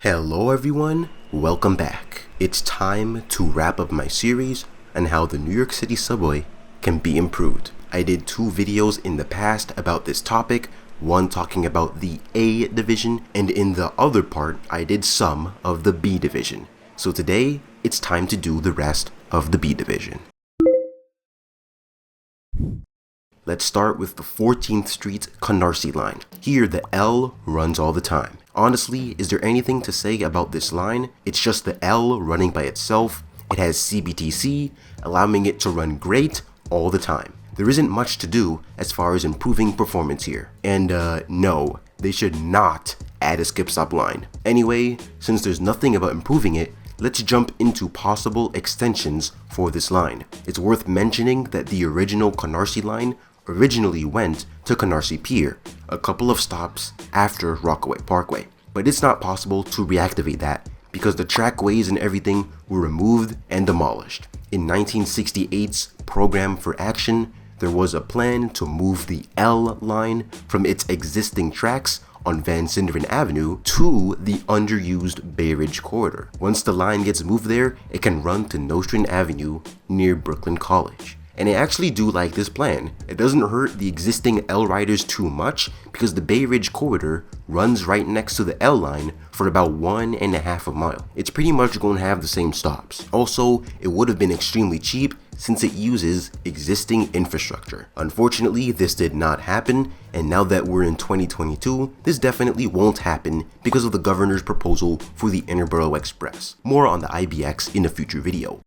Hello everyone, welcome back. It's time to wrap up my series on how the New York City Subway can be improved. I did 2 videos in the past about this topic, one talking about the A division, and in the other part I did some of the B division. So today, it's time to do the rest of the B division. Let's start with the 14th Street Canarsie line. Here the L runs all the time. Honestly, is there anything to say about this line? It's just the L running by itself. It has CBTC, allowing it to run great all the time. There isn't much to do as far as improving performance here. And no, they should not add a skip stop line. Anyway, since there's nothing about improving it, let's jump into possible extensions for this line. It's worth mentioning that the original Canarsie line originally went to Canarsie Pier, a couple of stops after Rockaway Parkway. But it's not possible to reactivate that because the trackways and everything were removed and demolished. In 1968's Program for Action, there was a plan to move the L line from its existing tracks on Van Sinderen Avenue to the underused Bay Ridge corridor. Once the line gets moved there, it can run to Nostrand Avenue near Brooklyn College. And I actually do like this plan. It doesn't hurt the existing L riders too much because the Bay Ridge corridor runs right next to the L line for about 1.5 miles. It's pretty much going to have the same stops. Also, it would have been extremely cheap since it uses existing infrastructure. Unfortunately, this did not happen, and now that we're in 2022, this definitely won't happen because of the governor's proposal for the Interborough Express. More on the IBX in a future video.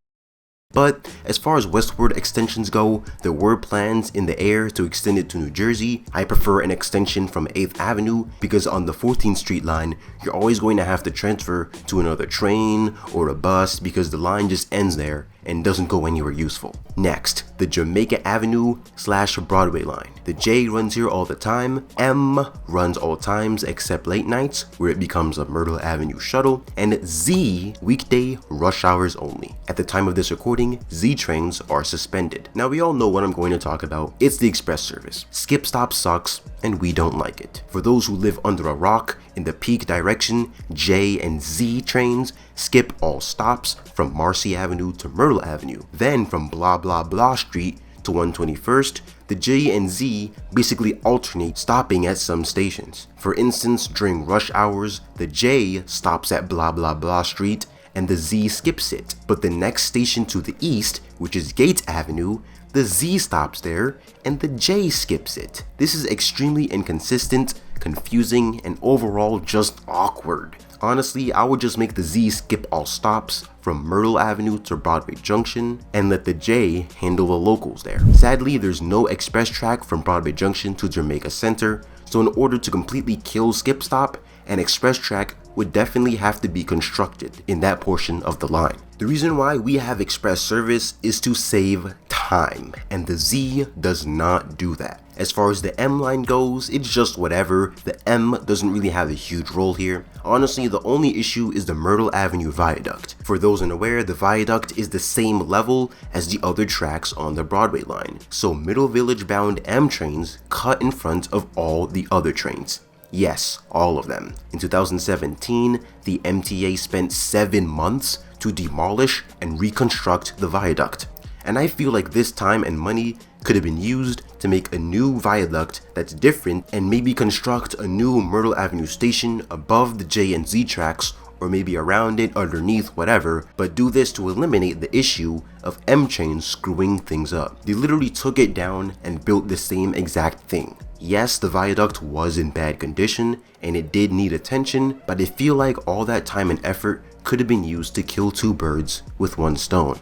But as far as westward extensions go, there were plans in the air to extend it to New Jersey. I prefer an extension from 8th Avenue because on the 14th Street line, you're always going to have to transfer to another train or a bus because the line just ends there and doesn't go anywhere useful. Next, the Jamaica Avenue / Broadway line. The J runs here all the time, M runs all times except late nights where it becomes a Myrtle Avenue shuttle, and Z weekday rush hours only. At the time of this recording, Z trains are suspended. Now we all know what I'm going to talk about. It's the express service. Skip stop sucks and we don't like it. For those who live under a rock, in the peak direction, J and Z trains skip all stops from Marcy Avenue to Myrtle Avenue. Then from blah blah blah street to 121st, the J and Z basically alternate stopping at some stations. For instance, during rush hours, the J stops at blah blah blah street and the Z skips it. But the next station to the east, which is Gates Avenue, the Z stops there and the J skips it. This is extremely inconsistent, confusing, and overall just awkward. Honestly, I would just make the Z skip all stops from Myrtle Avenue to Broadway Junction and let the J handle the locals there. Sadly, there's no express track from Broadway Junction to Jamaica Center, so in order to completely kill skip stop, an express track would definitely have to be constructed in that portion of the line. The reason why we have express service is to save time, and the Z does not do that. As far as the M line goes, it's just whatever. The M doesn't really have a huge role here. Honestly, the only issue is the Myrtle Avenue Viaduct. For those unaware, the viaduct is the same level as the other tracks on the Broadway line, so Middle Village bound M trains cut in front of all the other trains. Yes, all of them. In 2017, the MTA spent 7 months to demolish and reconstruct the viaduct. And I feel like this time and money could have been used to make a new viaduct that's different and maybe construct a new Myrtle Avenue station above the J and Z tracks, or maybe around it, underneath, whatever, but do this to eliminate the issue of M trains screwing things up. They literally took it down and built the same exact thing. Yes, the viaduct was in bad condition and it did need attention, but I feel like all that time and effort could have been used to kill 2 birds with 1 stone.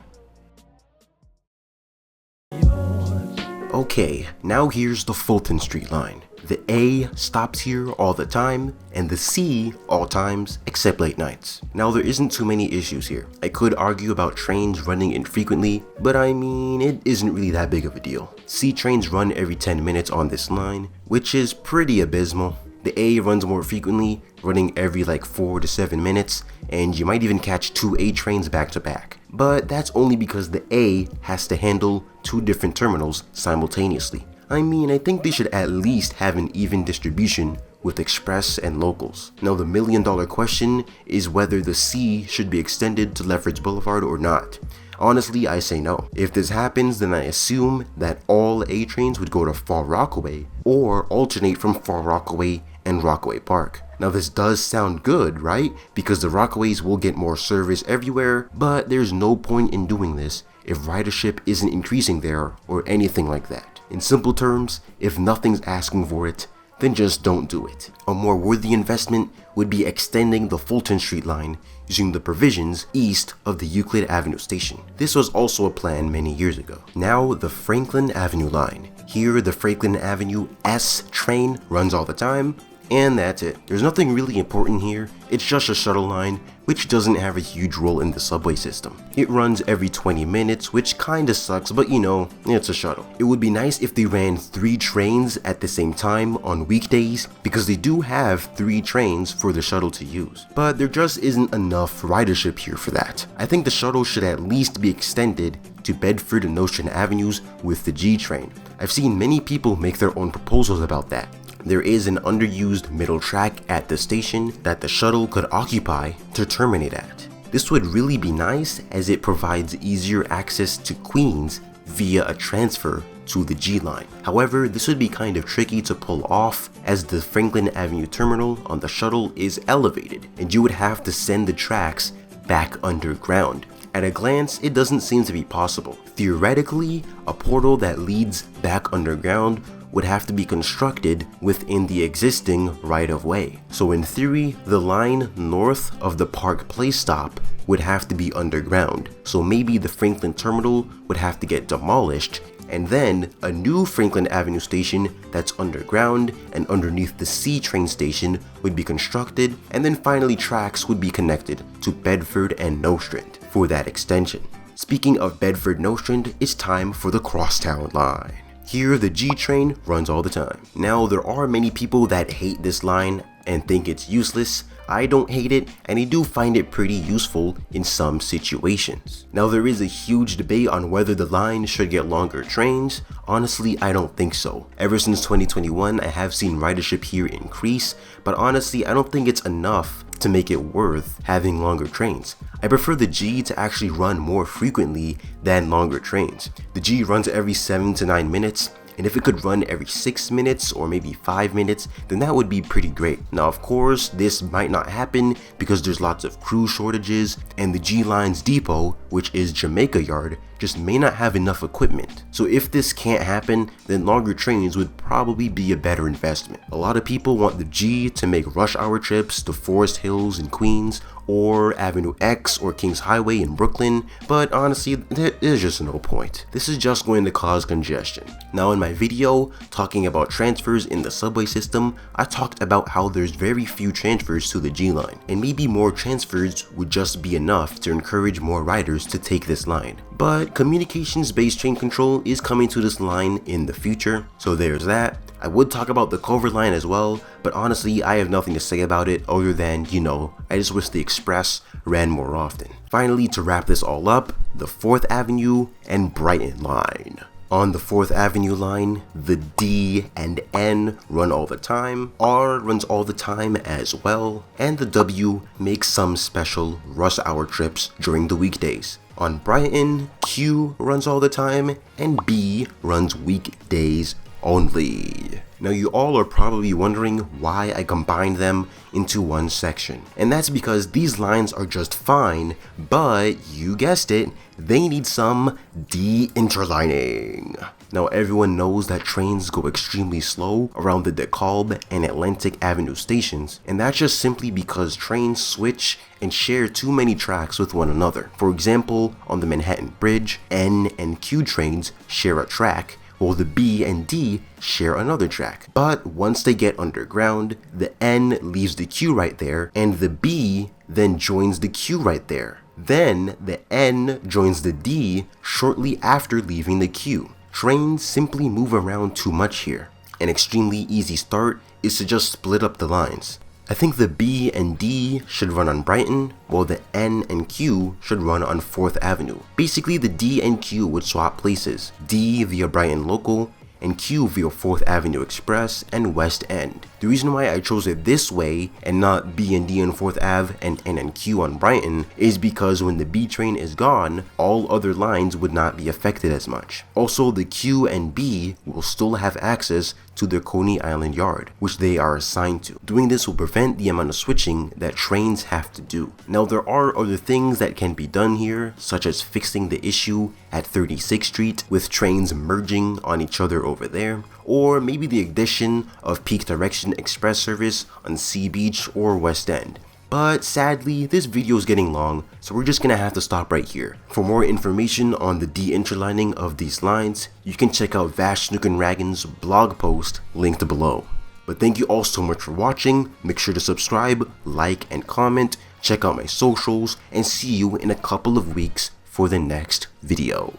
Okay, now here's the Fulton Street line. The A stops here all the time, and the C all times except late nights. Now there isn't too many issues here. I could argue about trains running infrequently, but I mean, it isn't really that big of a deal. C trains run every 10 minutes on this line, which is pretty abysmal. The A runs more frequently, running every like 4 to 7 minutes, and you might even catch 2 A trains back to back. But that's only because the A has to handle 2 different terminals simultaneously. I mean, I think they should at least have an even distribution with express and locals. Now the million-dollar question is whether the C should be extended to Lefferts Boulevard or not. Honestly, I say no. If this happens, then I assume that all A trains would go to Far Rockaway or alternate from Far Rockaway and Rockaway Park. Now this does sound good, right? Because the Rockaways will get more service everywhere, but there's no point in doing this if ridership isn't increasing there or anything like that. In simple terms, if nothing's asking for it, then just don't do it. A more worthy investment would be extending the Fulton Street line using the provisions east of the Euclid Avenue station. This was also a plan many years ago. Now the Franklin Avenue line. Here the Franklin Avenue S train runs all the time, and that's it. There's nothing really important here, it's just a shuttle line which doesn't have a huge role in the subway system. It runs every 20 minutes, which kinda sucks, but you know, it's a shuttle. It would be nice if they ran 3 trains at the same time on weekdays, because they do have 3 trains for the shuttle to use. But there just isn't enough ridership here for that. I think the shuttle should at least be extended to Bedford and Nostrand Avenues with the G train. I've seen many people make their own proposals about that. There is an underused middle track at the station that the shuttle could occupy to terminate at. This would really be nice as it provides easier access to Queens via a transfer to the G line. However, this would be kind of tricky to pull off as the Franklin Avenue terminal on the shuttle is elevated and you would have to send the tracks back underground. At a glance, it doesn't seem to be possible. Theoretically, a portal that leads back underground would have to be constructed within the existing right-of-way. So in theory, the line north of the Park Place stop would have to be underground. So maybe the Franklin terminal would have to get demolished, and then a new Franklin Avenue station that's underground and underneath the C train station would be constructed, and then finally tracks would be connected to Bedford and Nostrand for that extension. Speaking of Bedford Nostrand, it's time for the Crosstown line. Here, the G train runs all the time. Now, there are many people that hate this line and think it's useless. I don't hate it, and I do find it pretty useful in some situations. Now, there is a huge debate on whether the line should get longer trains. Honestly, I don't think so. Ever since 2021, I have seen ridership here increase, but honestly, I don't think it's enough to make it worth having longer trains. I prefer the G to actually run more frequently than longer trains. The G runs every 7 to 9 minutes, and if it could run every 6 minutes or maybe 5 minutes, then that would be pretty great. Now of course, this might not happen because there's lots of crew shortages, and the G Line's depot, which is Jamaica Yard, just may not have enough equipment. So if this can't happen, then longer trains would probably be a better investment. A lot of people want the G to make rush hour trips to Forest Hills in Queens, or Avenue X or Kings Highway in Brooklyn, but honestly, there's just no point. This is just going to cause congestion. Now in my video talking about transfers in the subway system, I talked about how there's very few transfers to the G line, and maybe more transfers would just be enough to encourage more riders to take this line. But communications-based train control is coming to this line in the future, so there's that. I would talk about the Culver line as well, but honestly, I have nothing to say about it other than, you know, I just wish the Express ran more often. Finally, to wrap this all up, the 4th Avenue and Brighton line. On the 4th Avenue line, the D and N run all the time, R runs all the time as well, and the W makes some special rush hour trips during the weekdays. On Brighton, Q runs all the time, and B runs weekdays only. Now you all are probably wondering why I combined them into one section, and that's because these lines are just fine, but you guessed it, they need some deinterlining. Now everyone knows that trains go extremely slow around the DeKalb and Atlantic Avenue stations, and that's just simply because trains switch and share too many tracks with one another. For example, on the Manhattan Bridge, N and Q trains share a track, while the B and D share another track. But once they get underground, the N leaves the Q right there, and the B then joins the Q right there. Then the N joins the D shortly after leaving the Q. Trains simply move around too much here. An extremely easy start is to just split up the lines. I think the B and D should run on Brighton, while the N and Q should run on 4th Avenue. Basically, the D and Q would swap places, D via Brighton Local, and Q via 4th Avenue Express and West End. The reason why I chose it this way and not B and D on 4th Ave and N and Q on Brighton is because when the B train is gone, all other lines would not be affected as much. Also, the Q and B will still have access to their Coney Island yard, which they are assigned to. Doing this will prevent the amount of switching that trains have to do. Now, there are other things that can be done here, such as fixing the issue at 36th Street with trains merging on each other over there, or maybe the addition of peak direction express service on Sea Beach or West End. But sadly, this video is getting long, so we're just gonna have to stop right here. For more information on the deinterlining of these lines, you can check out Vash Ragan's blog post linked below. But thank you all so much for watching. Make sure to subscribe, like, and comment. Check out my socials, and see you in a couple of weeks for the next video.